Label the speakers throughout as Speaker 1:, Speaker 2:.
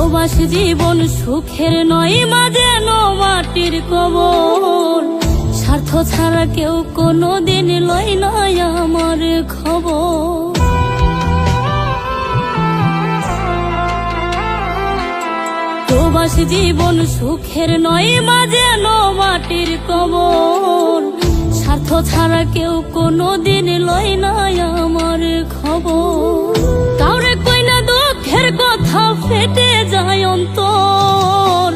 Speaker 1: প্রবাসী জীবন সুখের নয়, মাঝে মাটির কবর। স্বার্থ ছাড়া কেউ কোনোদিন লয় না আমার খবর। প্রবাসী জীবন সুখের নয়, মাঝে মাটির কবর। স্বার্থ ছাড়া কেউ কোনোদিন লয় না আমার খবর। কাউরে কই না দুঃখের কথা, ফেটে যায় অন্তর।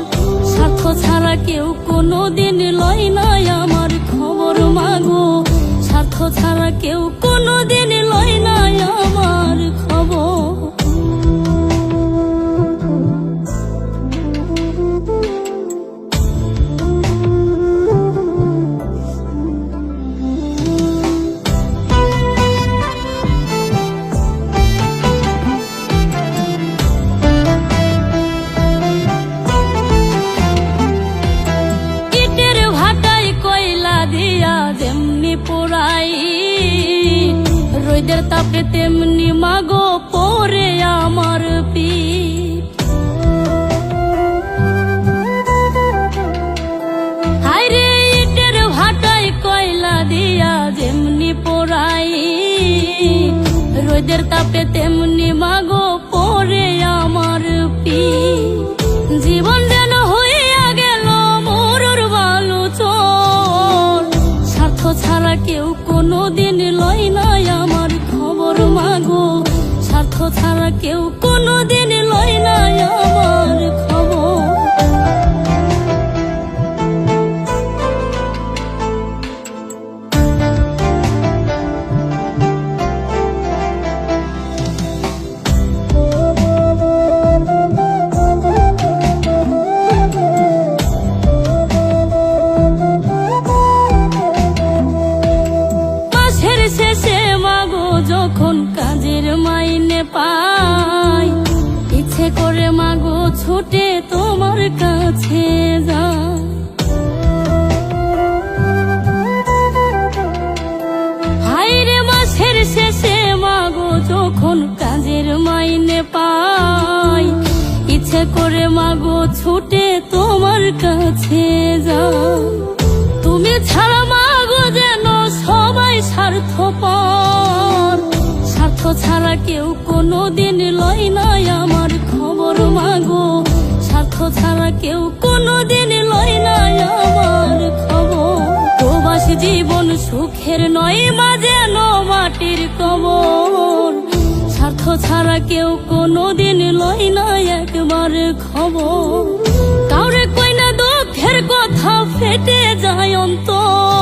Speaker 1: স্বার্থ ছাড়া কেউ কোনোদিন লয় না আমার খবর মাগো। স্বার্থ ছাড়া কেউ কোনোদিন লয় না আমার খবর। পোড়াই রোদের তাপে তেমনি মাগো পরে আমার পিঠ। হায়রে ইটের ভাটায় কয়লা দিয়া যেমনি পোড়াই রোদের তাপে তেমনি মাগো পরে আমার পিঠ। জীবন যেন হইয়া গেল মরুর বালু চর। স্বার্থ ছাড়া কেউ কোনোদিন লয় না আমার খবর মাগো। স্বার্থ ছাড়া কেউ কোনোদিন লয় না আমার খবর। যখন কাজের মাইনে পাই ইচ্ছে করে মাগো ছুটে তোমার কাছে যাই। হায়রে মাসের শেষে মাগো যখন কাজের মাইনে পাই ইচ্ছে করে মাগো ছুটে তোমার কাছে যাই। তুমি ছাড়া মাগো যেন সবাই স্বার্থপর। স্বার্থ ছাড়া কেউ কোনোদিন লয় না আমার খবর মাগো। স্বার্থ ছাড়া কেউ কোনোদিন লয় না আমার খবর। প্রবাসী জীবন সুখের নয়, মাঝে মাটির কবর। স্বার্থ ছাড়া কেউ কোনোদিন লয় না একবার খবর। কাউরে কই না দুঃখের কথা, ফেটে যায় অন্তর।